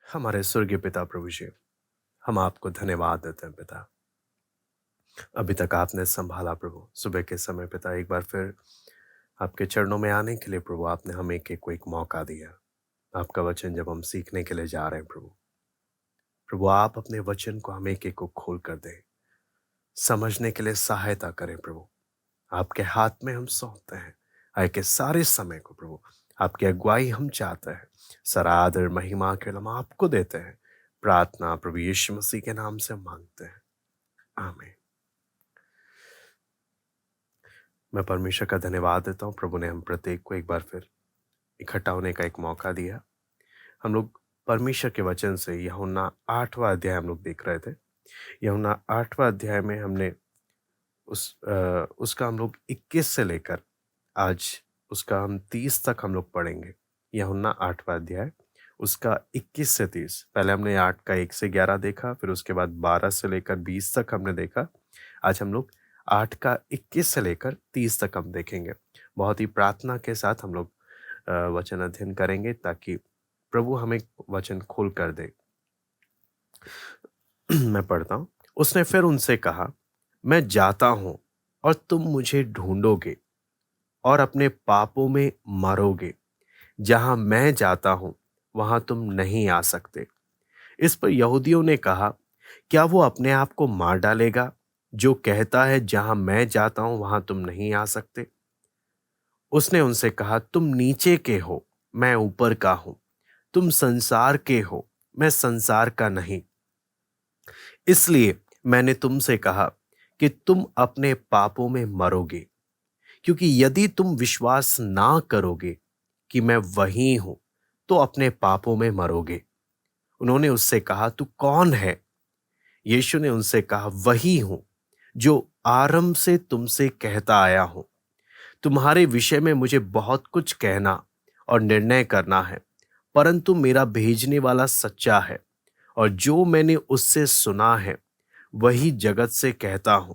हमारे स्वर्गीय पिता प्रभु जी, हम आपको धन्यवाद देते हैं पिता। अभी तक आपने संभाला प्रभु। सुबह के समय पिता एक बार फिर आपके चरणों में आने के लिए प्रभु आपने हमें एक को एक मौका दिया। आपका वचन जब हम सीखने के लिए जा रहे हैं प्रभु, प्रभु आप अपने वचन को हमें एक को खोल कर दें, समझने के लिए सहायता करें प्रभु। आपके हाथ में हम सौंपते हैं आए के सारे समय को प्रभु। आपकी अगुवाई हम चाहते हैं। सारा आदर महिमा के हम आपको देते हैं। प्रार्थना प्रभु यीशु मसीह के नाम से मांगते हैं, आमीन। मैं परमेश्वर का धन्यवाद देता हूँ। प्रभु ने हम प्रत्येक को एक बार फिर इकट्ठा होने का एक मौका दिया। हम लोग परमेश्वर के वचन से यूहन्ना 8वां अध्याय हम लोग देख रहे थे। यूहन्ना 8वां अध्याय में हमने उसका हम लोग 21 से लेकर आज उसका हम 30 तक हम लोग पढ़ेंगे। यूहन्ना 8वां अध्याय उसका 21 से 30। पहले हमने 8 का 1 से 11 देखा, फिर उसके बाद 12 से लेकर 20 तक हमने देखा। आज हम लोग 8 का 21 से लेकर 30 तक हम देखेंगे। बहुत ही प्रार्थना के साथ हम लोग वचन अध्ययन करेंगे ताकि प्रभु हमें वचन खोल कर दे। मैं पढ़ता हूँ। उसने फिर उनसे कहा, मैं जाता हूँ और तुम मुझे ढूंढोगे और अपने पापों में मरोगे। जहां मैं जाता हूं वहां तुम नहीं आ सकते। इस पर यहूदियों ने कहा, क्या वो अपने आप को मार डालेगा जो कहता है जहां मैं जाता हूं वहां तुम नहीं आ सकते? उसने उनसे कहा, तुम नीचे के हो, मैं ऊपर का हूं। तुम संसार के हो, मैं संसार का नहीं। इसलिए मैंने तुमसे कहा कि तुम अपने पापों में मरोगे, क्योंकि यदि तुम विश्वास ना करोगे कि मैं वही हूं तो अपने पापों में मरोगे। उन्होंने उससे कहा, तू कौन है? यीशु ने उनसे कहा, वही हूं जो आरंभ से तुमसे कहता आया हूं। तुम्हारे विषय में मुझे बहुत कुछ कहना और निर्णय करना है, परंतु मेरा भेजने वाला सच्चा है और जो मैंने उससे सुना है वही जगत से कहता हूं।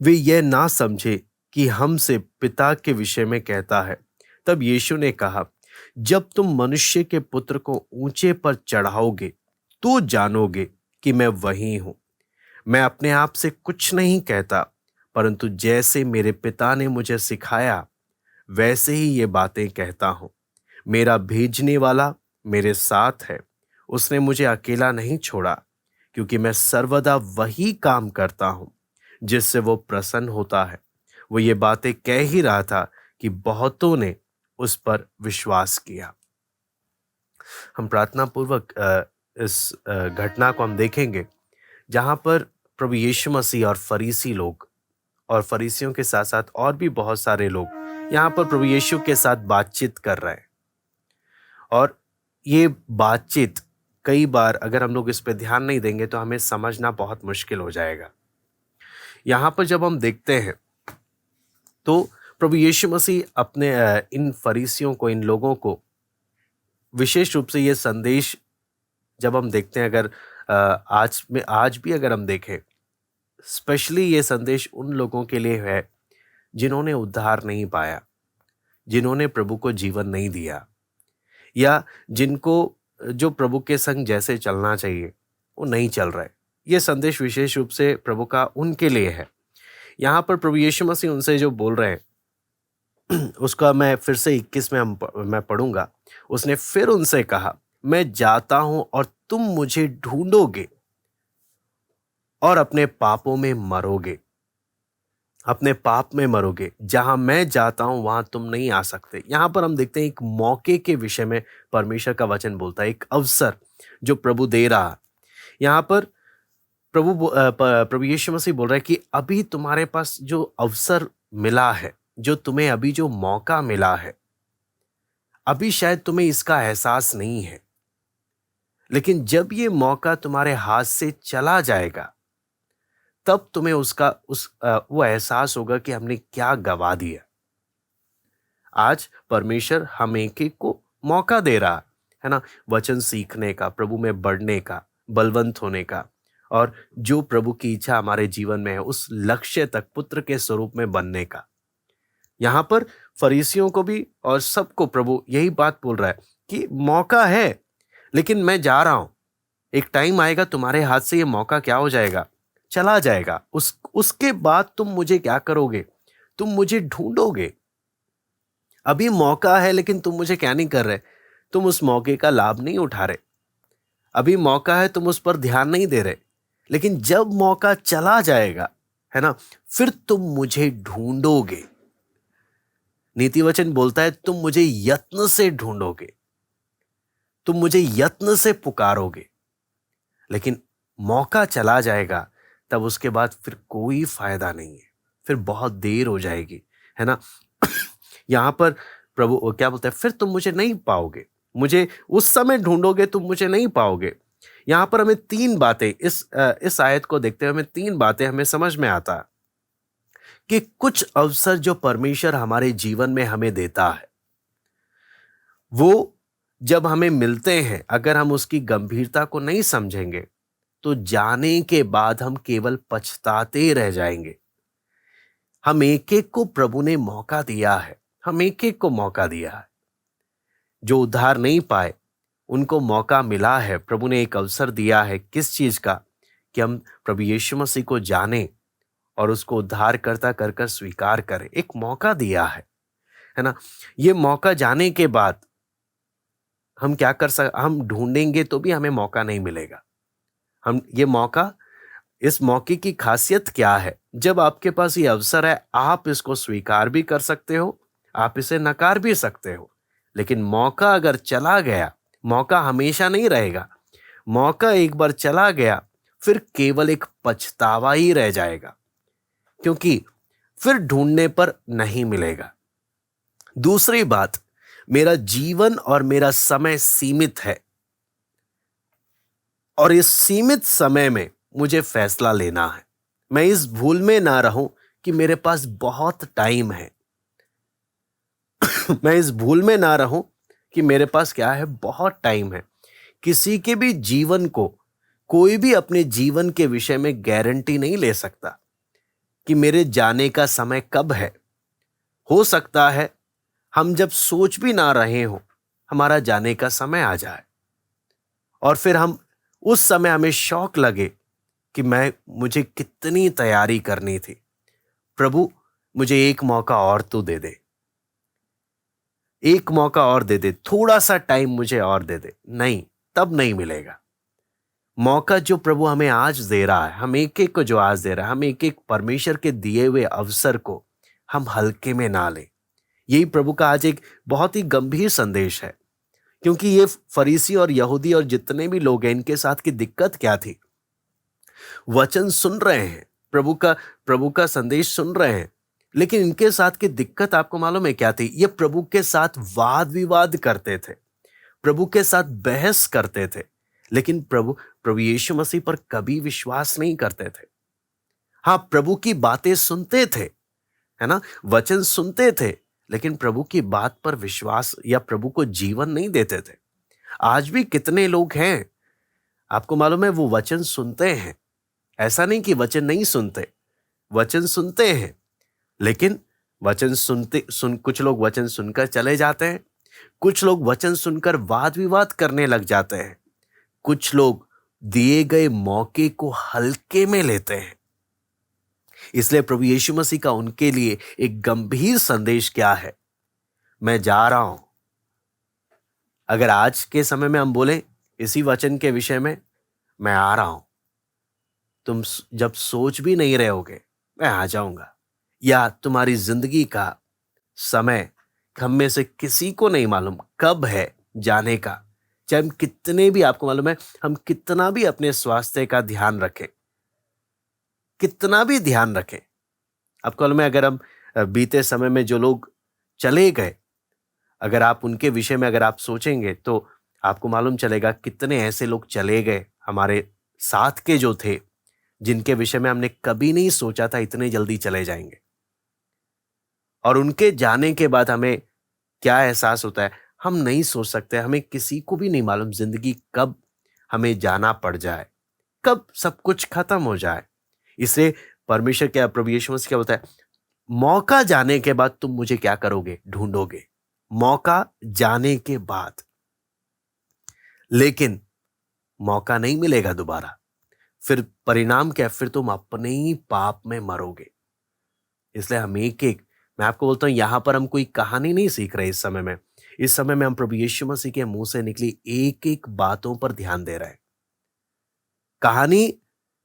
वे यह ना समझे कि हमसे पिता के विषय में कहता है। तब यीशु ने कहा, जब तुम मनुष्य के पुत्र को ऊंचे पर चढ़ाओगे तो जानोगे कि मैं वही हूं। मैं अपने आप से कुछ नहीं कहता, परंतु जैसे मेरे पिता ने मुझे सिखाया वैसे ही ये बातें कहता हूं। मेरा भेजने वाला मेरे साथ है। उसने मुझे अकेला नहीं छोड़ा, क्योंकि मैं सर्वदा वही काम करता हूं जिससे वो प्रसन्न होता है। वो ये बातें कह ही रहा था कि बहुतों ने उस पर विश्वास किया। हम प्रार्थना पूर्वक इस घटना को हम देखेंगे जहां पर प्रभु यीशु मसीह और फरीसी लोग और फरीसियों के साथ साथ और भी बहुत सारे लोग यहाँ पर प्रभु यीशु के साथ बातचीत कर रहे हैं। और ये बातचीत कई बार अगर हम लोग इस पे ध्यान नहीं देंगे तो हमें समझना बहुत मुश्किल हो जाएगा। यहाँ पर जब हम देखते हैं तो प्रभु यीशु मसीह अपने इन फरीसियों को, इन लोगों को विशेष रूप से ये संदेश जब हम देखते हैं, अगर आज भी अगर हम देखें, स्पेशली ये संदेश उन लोगों के लिए है जिन्होंने उद्धार नहीं पाया, जिन्होंने प्रभु को जीवन नहीं दिया, या जिनको जो प्रभु के संग जैसे चलना चाहिए वो नहीं चल रहे। ये संदेश विशेष रूप से प्रभु का उनके लिए है। यहाँ पर प्रभु यीशु मसीह उनसे जो बोल रहे हैं उसका मैं फिर से 21 में मैं पढ़ूंगा। उसने फिर उनसे कहा, मैं जाता हूं और तुम मुझे ढूंढोगे और अपने पापों में मरोगे। अपने पाप में मरोगे। जहां मैं जाता हूं वहां तुम नहीं आ सकते। यहां पर हम देखते हैं एक मौके के विषय में परमेश्वर का वचन बोलता है, एक अवसर जो प्रभु दे रहा है। यहां पर प्रभु यीशु मसीह बोल रहा है कि अभी तुम्हारे पास जो अवसर मिला है, जो तुम्हें अभी जो मौका मिला है, अभी शायद तुम्हें इसका एहसास नहीं है, लेकिन जब ये मौका तुम्हारे हाथ से चला जाएगा तब तुम्हें वो एहसास होगा कि हमने क्या गवा दिया। आज परमेश्वर हम एक एक को मौका दे रहा है ना, वचन सीखने का, प्रभु में बढ़ने का, बलवंत होने का, और जो प्रभु की इच्छा हमारे जीवन में है उस लक्ष्य तक पुत्र के स्वरूप में बनने का। यहाँ पर फरीसियों को भी और सबको प्रभु यही बात बोल रहा है कि मौका है, लेकिन मैं जा रहा हूं, एक टाइम आएगा तुम्हारे हाथ से ये मौका क्या हो जाएगा, चला जाएगा। उसके बाद तुम मुझे क्या करोगे, तुम मुझे ढूंढोगे। अभी मौका है लेकिन तुम मुझे क्या नहीं कर रहे, तुम उस मौके का लाभ नहीं उठा रहे। अभी मौका है, तुम उस पर ध्यान नहीं दे रहे, लेकिन जब मौका चला जाएगा, है ना, फिर तुम मुझे ढूंढोगे। नीति वचन बोलता है तुम मुझे यत्न से ढूंढोगे, तुम मुझे यत्न से पुकारोगे। लेकिन मौका चला जाएगा, तब उसके बाद फिर कोई फायदा नहीं है, फिर बहुत देर हो जाएगी, है ना। यहां पर प्रभु क्या बोलता है, फिर तुम मुझे नहीं पाओगे, मुझे उस समय ढूंढोगे, तुम मुझे नहीं पाओगे। यहां पर हमें तीन बातें, इस आयत को देखते हुए हमें तीन बातें हमें समझ में आता है कि कुछ अवसर जो परमेश्वर हमारे जीवन में हमें देता है, वो जब हमें मिलते हैं, अगर हम उसकी गंभीरता को नहीं समझेंगे तो जाने के बाद हम केवल पछताते रह जाएंगे। हम एक एक को प्रभु ने मौका दिया है, हम एक एक को मौका दिया है। जो उद्धार नहीं पाए उनको मौका मिला है, प्रभु ने एक अवसर दिया है, किस चीज का, कि हम प्रभु यीशु मसीह को जाने और उसको उद्धारकर्ता कर कर स्वीकार करें। एक मौका दिया है ना। ये मौका जाने के बाद हम क्या कर सक, हम ढूंढेंगे तो भी हमें मौका नहीं मिलेगा। हम ये मौका, इस मौके की खासियत क्या है, जब आपके पास ये अवसर है, आप इसको स्वीकार भी कर सकते हो, आप इसे नकार भी सकते हो। लेकिन मौका अगर चला गया, मौका हमेशा नहीं रहेगा। मौका एक बार चला गया, फिर केवल एक पछतावा ही रह जाएगा, क्योंकि फिर ढूंढने पर नहीं मिलेगा। दूसरी बात, मेरा जीवन और मेरा समय सीमित है, और इस सीमित समय में मुझे फैसला लेना है। मैं इस भूल में ना रहूं कि मेरे पास बहुत टाइम है। मैं इस भूल में ना रहूं कि मेरे पास क्या है, बहुत टाइम है। किसी के भी जीवन को, कोई भी अपने जीवन के विषय में गारंटी नहीं ले सकता कि मेरे जाने का समय कब है। हो सकता है हम जब सोच भी ना रहे हो, हमारा जाने का समय आ जाए, और फिर हम उस समय हमें शौक लगे कि मुझे कितनी तैयारी करनी थी, प्रभु मुझे एक मौका और तू दे दे, एक मौका और दे दे, थोड़ा सा टाइम मुझे और दे दे। नहीं, तब नहीं मिलेगा। मौका जो प्रभु हमें आज दे रहा है, हम एक एक को जो आज दे रहा है, हम एक एक परमेश्वर के दिए हुए अवसर को हम हल्के में ना लें। यही प्रभु का आज एक बहुत ही गंभीर संदेश है, क्योंकि ये फरीसी और यहूदी और जितने भी लोग हैं, इनके साथ की दिक्कत क्या थी, वचन सुन रहे हैं, प्रभु का संदेश सुन रहे हैं, लेकिन इनके साथ की दिक्कत आपको मालूम है क्या थी, ये प्रभु के साथ वाद विवाद करते थे, प्रभु के साथ बहस करते थे, लेकिन प्रभु यीशु मसीह पर कभी विश्वास नहीं करते थे। हाँ, प्रभु की बातें सुनते थे, है ना, वचन सुनते थे, लेकिन प्रभु की बात पर विश्वास या प्रभु को जीवन नहीं देते थे। आज भी कितने लोग हैं, आपको मालूम है, वो वचन सुनते हैं, ऐसा नहीं कि वचन नहीं सुनते, वचन सुनते हैं, लेकिन कुछ लोग वचन सुनकर चले जाते हैं, कुछ लोग वचन सुनकर वाद विवाद करने लग जाते हैं, कुछ लोग दिए गए मौके को हल्के में लेते हैं। इसलिए प्रभु यीशु मसीह का उनके लिए एक गंभीर संदेश क्या है, मैं जा रहा हूं। अगर आज के समय में हम बोले इसी वचन के विषय में, मैं आ रहा हूं, तुम जब सोच भी नहीं रहे होगे, मैं आ जाऊंगा, या तुम्हारी जिंदगी का समय हम में से किसी को नहीं मालूम कब है जाने का। चाहे हम कितने भी, आपको मालूम है, हम कितना भी अपने स्वास्थ्य का ध्यान रखें, कितना भी ध्यान रखें, आपको मालूम है, अगर हम बीते समय में जो लोग चले गए, अगर आप उनके विषय में अगर आप सोचेंगे तो आपको मालूम चलेगा कितने ऐसे लोग चले गए हमारे साथ के जो थे, जिनके विषय में हमने कभी नहीं सोचा था इतने जल्दी चले जाएंगे। और उनके जाने के बाद हमें क्या एहसास होता है, हम नहीं सोच सकते, हमें किसी को भी नहीं मालूम जिंदगी कब हमें जाना पड़ जाए, कब सब कुछ खत्म हो जाए। इसलिए परमेश्वर क्या, प्रभु यीशु मसीह क्या होता है, मौका जाने के बाद तुम मुझे क्या करोगे, ढूंढोगे। मौका जाने के बाद, लेकिन मौका नहीं मिलेगा दोबारा। फिर परिणाम क्या है? फिर तुम अपने ही पाप में मरोगे। इसलिए हम एक-एक, मैं आपको बोलता हूँ, यहाँ पर हम कोई कहानी नहीं सीख रहे इस समय में। इस समय में हम प्रभु यीशु मसीह के मुँह से निकली एक-एक बातों पर ध्यान दे रहे हैं। कहानी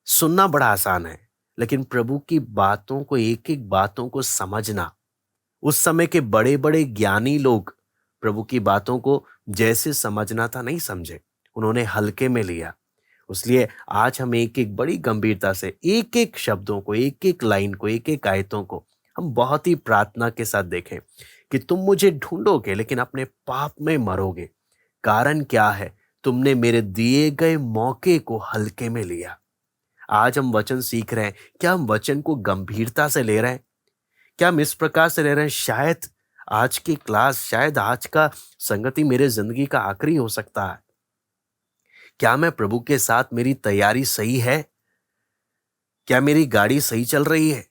सुनना बड़ा आसान है, लेकिन प्रभु की बातों को, एक-एक बातों को समझना, उस समय के बड़े-बड़े ज्ञानी लोग प्रभु की बातों को जैसे समझना था नहीं समझे, उन्होंने हल्के में लिया। इसलिए आज हम एक-एक बड़ी गंभीरता से एक-एक शब्दों को, एक-एक लाइन को, एक-एक आयतों को हम बहुत ही प्रार्थना के साथ देखें कि तुम मुझे ढूंढोगे लेकिन अपने पाप में मरोगे। कारण क्या है? तुमने मेरे दिए गए मौके को हल्के में लिया। आज हम वचन सीख रहे हैं, क्या हम वचन को गंभीरता से ले रहे हैं? क्या हम इस प्रकार से ले रहे हैं, शायद आज की क्लास, शायद आज का संगति मेरे जिंदगी का आखिरी हो सकता है। क्या मैं प्रभु के साथ, मेरी तैयारी सही है? क्या मेरी गाड़ी सही चल रही है?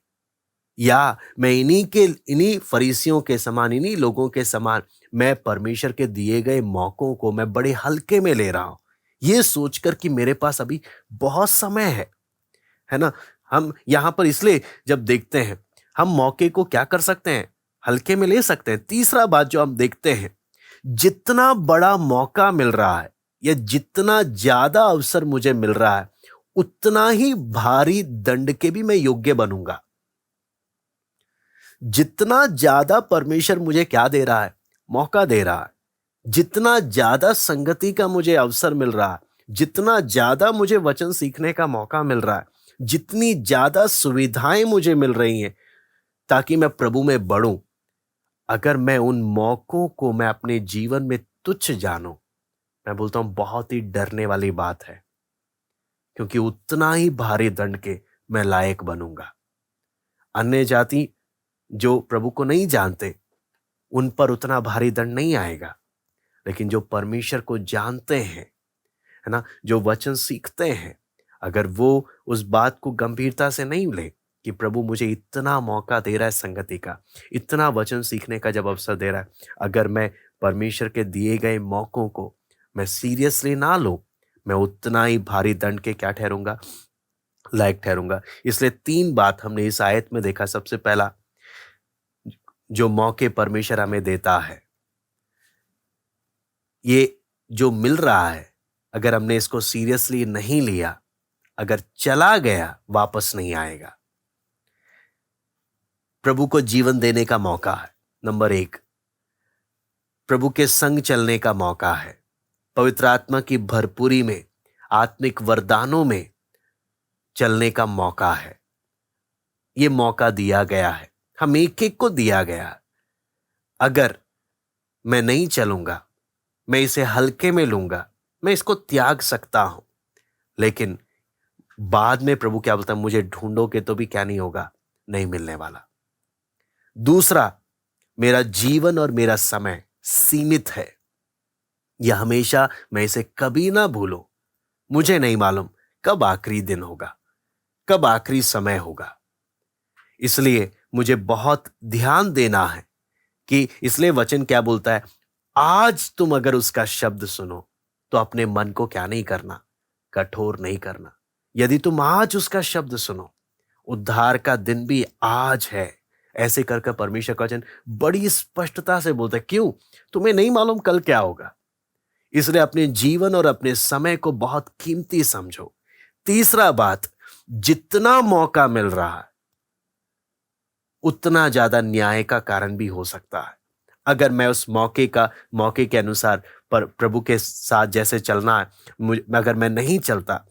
या मैं इन्हीं फरीसियों के समान, इन्हीं लोगों के समान, मैं परमेश्वर के दिए गए मौकों को मैं बड़े हल्के में ले रहा हूं, ये सोचकर कि मेरे पास अभी बहुत समय है ना? हम यहां पर इसलिए जब देखते हैं, हम मौके को क्या कर सकते हैं? हल्के में ले सकते हैं। तीसरा बात जो हम देखते हैं, जितना बड़ा मौका मिल रहा है या जितना ज्यादा अवसर मुझे मिल रहा है, उतना ही भारी दंड के भी मैं योग्य बनूंगा। जितना ज्यादा परमेश्वर मुझे क्या दे रहा है? मौका दे रहा है। जितना ज्यादा संगति का मुझे अवसर मिल रहा है, जितना ज्यादा मुझे वचन सीखने का मौका मिल रहा है, जितनी ज्यादा सुविधाएं मुझे मिल रही हैं ताकि मैं प्रभु में बढ़ूं, अगर मैं उन मौकों को मैं अपने जीवन में तुच्छ जानूं, मैं बोलता हूं बहुत ही डरने वाली बात है, क्योंकि उतना ही भारी दंड के मैं लायक बनूंगा। अन्य जाति जो प्रभु को नहीं जानते, उन पर उतना भारी दंड नहीं आएगा, लेकिन जो परमेश्वर को जानते हैं, है ना, जो वचन सीखते हैं, अगर वो उस बात को गंभीरता से नहीं ले कि प्रभु मुझे इतना मौका दे रहा है संगति का, इतना वचन सीखने का जब अवसर दे रहा है, अगर मैं परमेश्वर के दिए गए मौकों को मैं सीरियसली ना लूं, मैं उतना ही भारी दंड के क्या ठहरूंगा? लायक ठहरूंगा। इसलिए 3 बात हमने इस आयत में देखा। सबसे पहला, जो मौके परमेश्वर हमें देता है, ये जो मिल रहा है, अगर हमने इसको सीरियसली नहीं लिया, अगर चला गया, वापस नहीं आएगा। प्रभु को जीवन देने का मौका है। नंबर 1, प्रभु के संग चलने का मौका है। पवित्र आत्मा की भरपूरी में, आत्मिक वरदानों में चलने का मौका है। ये मौका दिया गया है, हम एक-एक को दिया गया है। अगर मैं नहीं चलूंगा, मैं इसे हल्के में लूंगा, मैं इसको त्याग सकता हूं, लेकिन बाद में प्रभु क्या बोलता है? मुझे ढूंढोगे तो भी क्या नहीं होगा? नहीं मिलने वाला। दूसरा, मेरा जीवन और मेरा समय सीमित है। यह हमेशा, मैं इसे कभी ना भूलूं। मुझे नहीं मालूम कब आखिरी दिन होगा, कब आखिरी समय होगा। इसलिए मुझे बहुत ध्यान देना है कि, इसलिए वचन क्या बोलता है? आज तुम अगर उसका शब्द सुनो तो अपने मन को क्या नहीं करना? कठोर नहीं करना। यदि तुम आज उसका शब्द सुनो, उद्धार का दिन भी आज है। ऐसे करके परमेश्वर का वचन बड़ी स्पष्टता से बोलता है। क्यों? तुम्हें नहीं मालूम कल क्या होगा। इसलिए अपने जीवन और अपने समय को बहुत कीमती समझो। तीसरा बात, जितना मौका मिल रहा है, उतना ज्यादा न्याय का कारण भी हो सकता है। अगर मैं उस मौके के अनुसार पर प्रभु के साथ जैसे चलना है, अगर मैं नहीं चलता,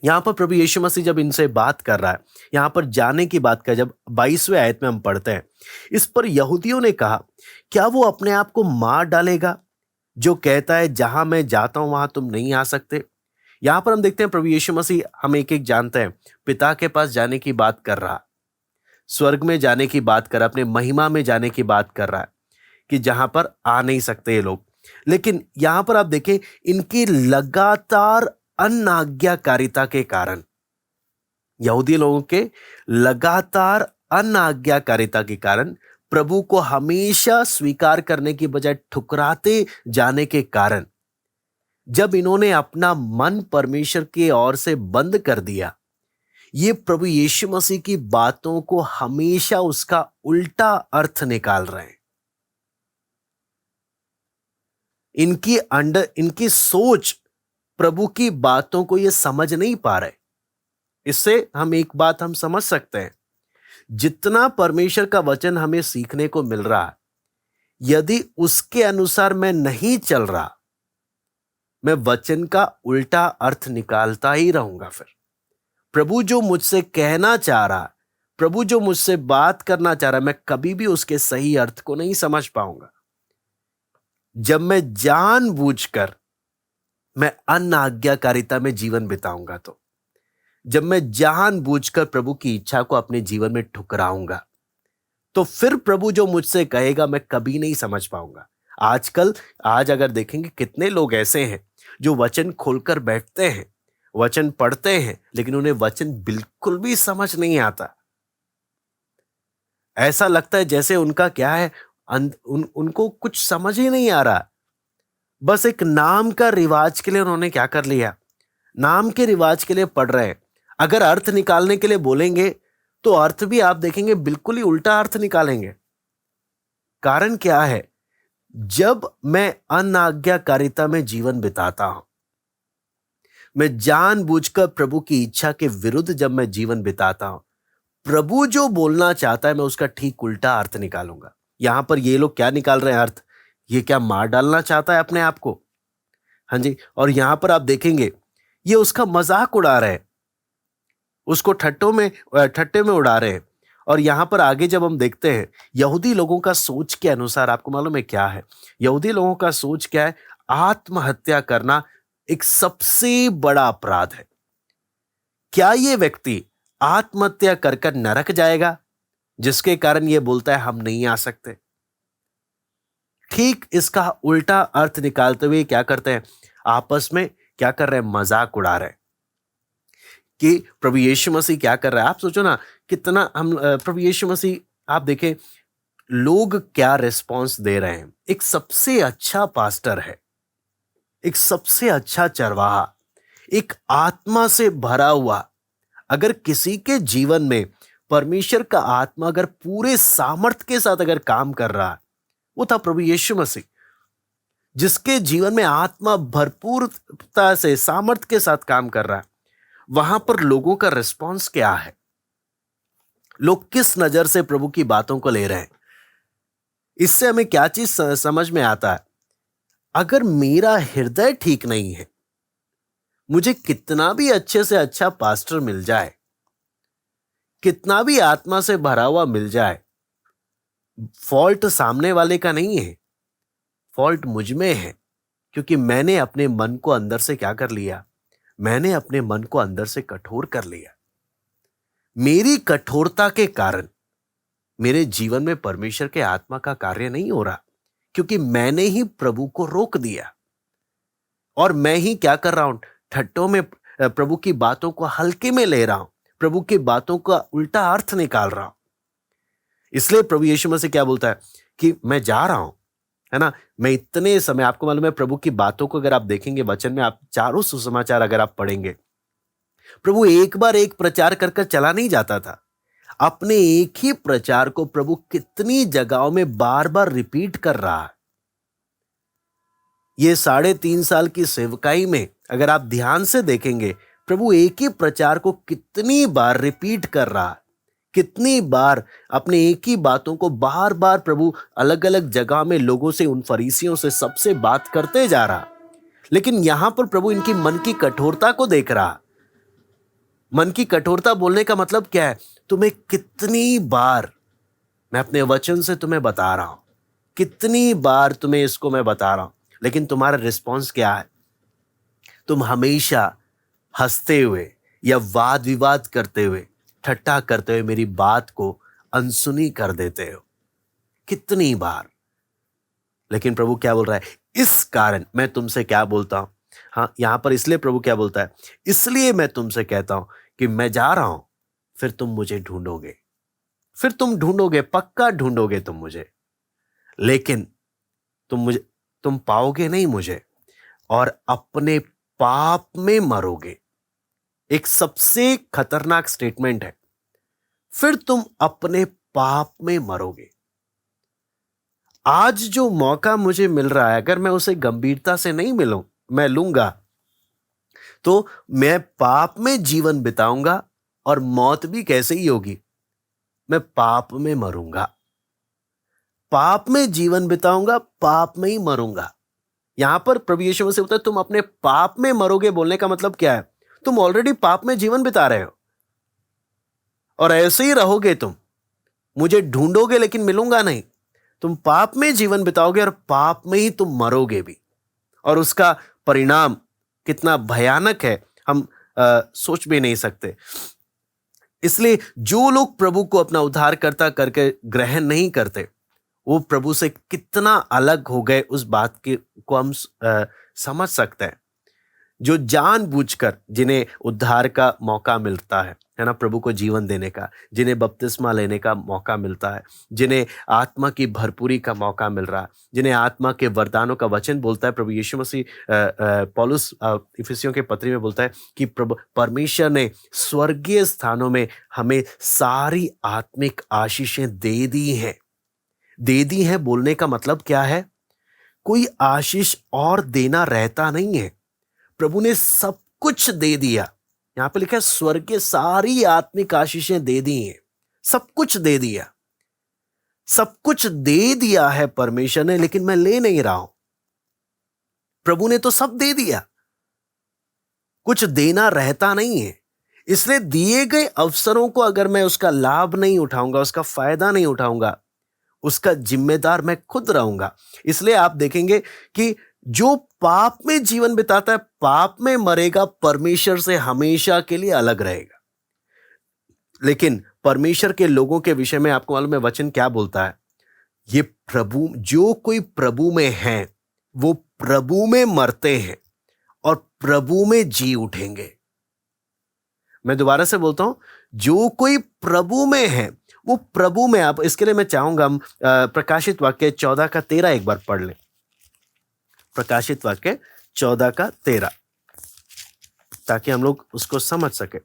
यहां पर प्रभु यीशु मसीह जब इनसे बात कर रहा है, यहां पर जाने की बात कर, जब 22वें आयत में हम पढ़ते हैं, इस पर यहूदियों ने कहा, क्या वो अपने आप को मार डालेगा जो कहता है जहां मैं जाता हूं वहां तुम नहीं आ सकते? यहां पर हम देखते हैं प्रभु यीशु मसीह, हम एक-एक जानते हैं, पिता के पास जाने की बात कर रहा, स्वर्ग में जाने की बात कर रहा, अपने महिमा में जाने की बात कर रहा है कि जहां पर आ नहीं सकते ये लोग। लेकिन यहां पर आप देखें, इनकी लगातार अनाज्ञाकारिता के कारण, यहूदी लोगों के लगातार अनाज्ञाकारिता के कारण, प्रभु को हमेशा स्वीकार करने की बजाय ठुकराते जाने के कारण, जब इन्होंने अपना मन परमेश्वर की ओर से बंद कर दिया, ये प्रभु यीशु मसीह की बातों को हमेशा उसका उल्टा अर्थ निकाल रहे हैं। इनकी सोच प्रभु की बातों को ये समझ नहीं पा रहे। इससे हम एक बात हम समझ सकते हैं, जितना परमेश्वर का वचन हमें सीखने को मिल रहा है, यदि उसके अनुसार मैं नहीं चल रहा, मैं वचन का उल्टा अर्थ निकालता ही रहूंगा। फिर प्रभु जो मुझसे कहना चाह रहा, प्रभु जो मुझसे बात करना चाह रहा है, मैं कभी भी उसके सही अर्थ को नहीं समझ पाऊंगा। जब मैं जानबूझकर मैं अनाज्ञाकारिता में जीवन बिताऊंगा, तो जब मैं जानबूझकर प्रभु की इच्छा को अपने जीवन में ठुकराऊंगा, तो फिर प्रभु जो मुझसे कहेगा मैं कभी नहीं समझ पाऊंगा। आज अगर देखेंगे, कितने लोग ऐसे हैं जो वचन खोलकर बैठते हैं, वचन पढ़ते हैं, लेकिन उन्हें वचन बिल्कुल भी समझ नहीं आता। ऐसा लगता है जैसे उनका क्या है, उनको कुछ समझ ही नहीं आ रहा। बस एक नाम का रिवाज के लिए उन्होंने क्या कर लिया, नाम के रिवाज के लिए पढ़ रहे हैं। अगर अर्थ निकालने के लिए बोलेंगे तो अर्थ भी आप देखेंगे बिल्कुल ही उल्टा अर्थ निकालेंगे। कारण क्या है, जब मैं अनाज्ञाकारिता में जीवन बिताता हूं, मैं जानबूझकर प्रभु की इच्छा के विरुद्ध जब मैं जीवन बिताता हूं, प्रभु जो बोलना चाहता है मैं उसका ठीक उल्टा अर्थ निकालूंगा। यहां पर ये लोग क्या निकाल रहे हैं अर्थ, ये क्या मार डालना चाहता है अपने आप को? हाँ जी। और यहां पर आप देखेंगे ये उसका मजाक उड़ा रहे हैं, उसको ठट्टे में उड़ा रहे हैं। और यहां पर आगे जब हम देखते हैं, यहूदी लोगों का सोच के अनुसार आपको मालूम है क्या है? यहूदी लोगों का सोच क्या है? आत्महत्या करना एक सबसे बड़ा अपराध है। क्या ये व्यक्ति आत्महत्या कर नरक जाएगा, जिसके कारण ये बोलता है हम नहीं आ सकते? ठीक इसका उल्टा अर्थ निकालते हुए क्या करते हैं, आपस में क्या कर रहे हैं, मजाक उड़ा रहे हैं कि प्रभु यीशु मसीह क्या कर रहा है। आप सोचो ना, कितना हम प्रभु यीशु मसीह, आप देखें लोग क्या रिस्पॉन्स दे रहे हैं। एक सबसे अच्छा पास्टर है, एक सबसे अच्छा चरवाहा, एक आत्मा से भरा हुआ, अगर किसी के जीवन में परमेश्वर का आत्मा अगर पूरे सामर्थ्य के साथ अगर काम कर रहा है, वो था प्रभु यीशु मसीह। जिसके जीवन में आत्मा भरपूरता से सामर्थ्य के साथ काम कर रहा है, वहां पर लोगों का रिस्पॉन्स क्या है, लोग किस नजर से प्रभु की बातों को ले रहे हैं। इससे हमें क्या चीज समझ में आता है, अगर मेरा हृदय ठीक नहीं है, मुझे कितना भी अच्छे से अच्छा पास्टर मिल जाए, कितना भी आत्मा से भरा हुआ मिल जाए, फॉल्ट सामने वाले का नहीं है, फॉल्ट मुझ में है। क्योंकि मैंने अपने मन को अंदर से क्या कर लिया, मैंने अपने मन को अंदर से कठोर कर लिया। मेरी कठोरता के कारण मेरे जीवन में परमेश्वर के आत्मा का कार्य नहीं हो रहा, क्योंकि मैंने ही प्रभु को रोक दिया। और मैं ही क्या कर रहा हूं, ठट्टों में प्रभु की बातों को हल्के में ले रहा हूं, प्रभु की बातों का उल्टा अर्थ निकाल रहा हूं। इसलिए प्रभु यीशु मसीह क्या बोलता है कि मैं जा रहा हूं, है ना, मैं इतने समय, आपको मालूम है प्रभु की बातों को अगर आप देखेंगे वचन में, आप चारों सुसमाचार अगर आप पढ़ेंगे, प्रभु एक बार एक प्रचार कर चला नहीं जाता था। अपने एक ही प्रचार को प्रभु कितनी जगहों में बार बार रिपीट कर रहा है। ये 3.5 साल की सेवकाई में अगर आप ध्यान से देखेंगे, प्रभु एक ही प्रचार को कितनी बार रिपीट कर रहा है, कितनी बार अपने एक ही बातों को बार बार प्रभु अलग अलग जगह में लोगों से, उन फरीसियों से, सबसे बात करते जा रहा। लेकिन यहां पर प्रभु इनकी मन की कठोरता को देख रहा। मन की कठोरता बोलने का मतलब क्या है, तुम्हें कितनी बार मैं अपने वचन से तुम्हें बता रहा हूं, कितनी बार तुम्हें इसको मैं बता रहा हूं, लेकिन तुम्हारा रिस्पॉन्स क्या है, तुम हमेशा हंसते हुए या वाद विवाद करते हुए, ठट्टा करते हुए मेरी बात को अनसुनी कर देते हो। कितनी बार। लेकिन प्रभु क्या बोल रहा है, इस कारण मैं तुमसे क्या बोलता हूं, हाँ यहां पर इसलिए प्रभु क्या बोलता है, इसलिए मैं तुमसे कहता हूं कि मैं जा रहा हूं, फिर तुम मुझे ढूंढोगे, फिर तुम ढूंढोगे, पक्का ढूंढोगे तुम मुझे, लेकिन तुम पाओगे नहीं मुझे। और अपने पाप में मरोगे। एक सबसे खतरनाक स्टेटमेंट है। फिर तुम अपने पाप में मरोगे। आज जो मौका मुझे मिल रहा है, अगर मैं उसे गंभीरता से नहीं मैं लूंगा, तो मैं पाप में जीवन बिताऊंगा और मौत भी कैसे ही होगी, मैं पाप में मरूंगा। पाप में जीवन बिताऊंगा, पाप में ही मरूंगा। यहां पर प्रभु यीशु मसीह बोलता है तुम अपने पाप में मरोगे। बोलने का मतलब क्या है? तुम ऑलरेडी पाप में जीवन बिता रहे हो और ऐसे ही रहोगे। तुम मुझे ढूंढोगे लेकिन मिलूंगा नहीं। तुम पाप में जीवन बिताओगे और पाप में ही तुम मरोगे भी। और उसका परिणाम कितना भयानक है हम सोच भी नहीं सकते। इसलिए जो लोग प्रभु को अपना उद्धारकर्ता करके ग्रहण नहीं करते, वो प्रभु से कितना अलग हो गए उस बात को हम समझ सकते हैं। जो जानबूझकर, जिन्हें उद्धार का मौका मिलता है ना, प्रभु को जीवन देने का, जिन्हें बपतिस्मा लेने का मौका मिलता है, जिन्हें आत्मा की भरपूरी का मौका मिल रहा है, जिन्हें आत्मा के वरदानों का वचन बोलता है। प्रभु यीशु मसीह पौलुस इफिसियों के पत्री में बोलता है कि प्रभु परमेश्वर ने स्वर्गीय स्थानों में हमें सारी आत्मिक आशीषें दे दी हैं। बोलने का मतलब क्या है? कोई आशीष और देना रहता नहीं है। प्रभु ने सब कुछ दे दिया। यहां पे लिखा है स्वर्ग के सारी आत्मिक आशीषें दे दी हैं। सब कुछ दे दिया, सब कुछ दे दिया है परमेश्वर ने, लेकिन मैं ले नहीं रहा हूं। प्रभु ने तो सब दे दिया, कुछ देना रहता नहीं है। इसलिए दिए गए अवसरों को अगर मैं उसका लाभ नहीं उठाऊंगा, उसका फायदा नहीं उठाऊंगा, उसका जिम्मेदार मैं खुद रहूंगा। इसलिए आप देखेंगे कि जो पाप में जीवन बिताता है, पाप में मरेगा, परमेश्वर से हमेशा के लिए अलग रहेगा। लेकिन परमेश्वर के लोगों के विषय में आपको मालूम है वचन क्या बोलता है? ये प्रभु, जो कोई प्रभु में है वो प्रभु में मरते हैं और प्रभु में जी उठेंगे। मैं दोबारा से बोलता हूं, जो कोई प्रभु में है वो प्रभु में। आप इसके लिए मैं चाहूंगा हम प्रकाशित वाक्य 14:13 एक बार पढ़ लें। प्रकाशित वाक्य 14:13, ताकि हम लोग उसको समझ सके।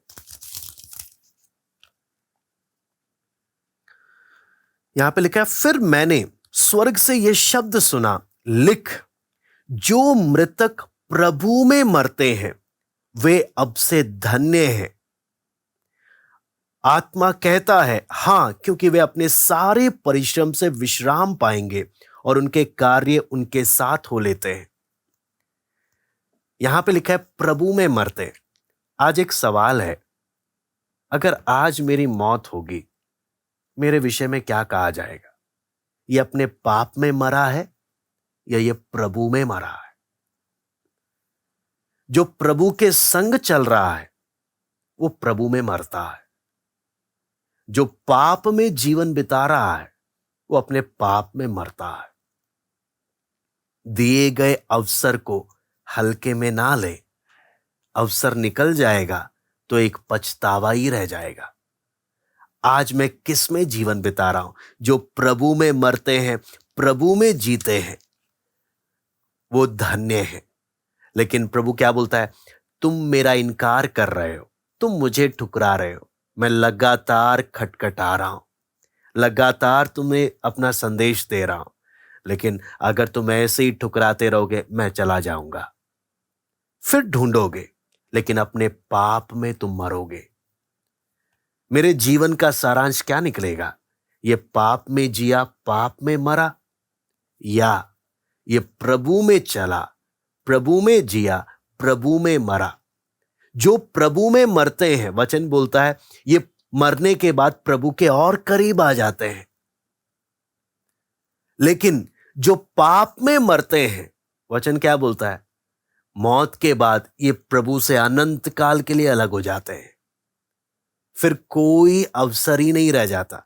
यहां पे लिखा है, फिर मैंने स्वर्ग से यह शब्द सुना, लिख, जो मृतक प्रभु में मरते हैं वे अब से धन्य हैं। आत्मा कहता है हां, क्योंकि वे अपने सारे परिश्रम से विश्राम पाएंगे और उनके कार्य उनके साथ हो लेते हैं। यहां पे लिखा है प्रभु में मरते। आज एक सवाल है, अगर आज मेरी मौत होगी, मेरे विषय में क्या कहा जाएगा? ये अपने पाप में मरा है या ये प्रभु में मरा है? जो प्रभु के संग चल रहा है वो प्रभु में मरता है। जो पाप में जीवन बिता रहा है वो अपने पाप में मरता है। दिए गए अवसर को हल्के में ना ले। अवसर निकल जाएगा तो एक पछतावा ही रह जाएगा। आज मैं किस में जीवन बिता रहा हूं? जो प्रभु में मरते हैं, प्रभु में जीते हैं, वो धन्य है। लेकिन प्रभु क्या बोलता है? तुम मेरा इनकार कर रहे हो, तुम मुझे ठुकरा रहे हो। मैं लगातार खटखटा रहा हूं, लगातार तुम्हें अपना संदेश दे रहा हूं, लेकिन अगर तुम ऐसे ही ठुकराते रहोगे, मैं चला जाऊंगा। फिर ढूंढोगे, लेकिन अपने पाप में तुम मरोगे। मेरे जीवन का सारांश क्या निकलेगा? ये पाप में जिया, पाप में मरा, या ये प्रभु में चला, प्रभु में जिया, प्रभु में मरा। जो प्रभु में मरते हैं, वचन बोलता है ये मरने के बाद प्रभु के और करीब आ जाते हैं। लेकिन जो पाप में मरते हैं, वचन क्या बोलता है? मौत के बाद ये प्रभु से अनंत काल के लिए अलग हो जाते हैं। फिर कोई अवसर ही नहीं रह जाता।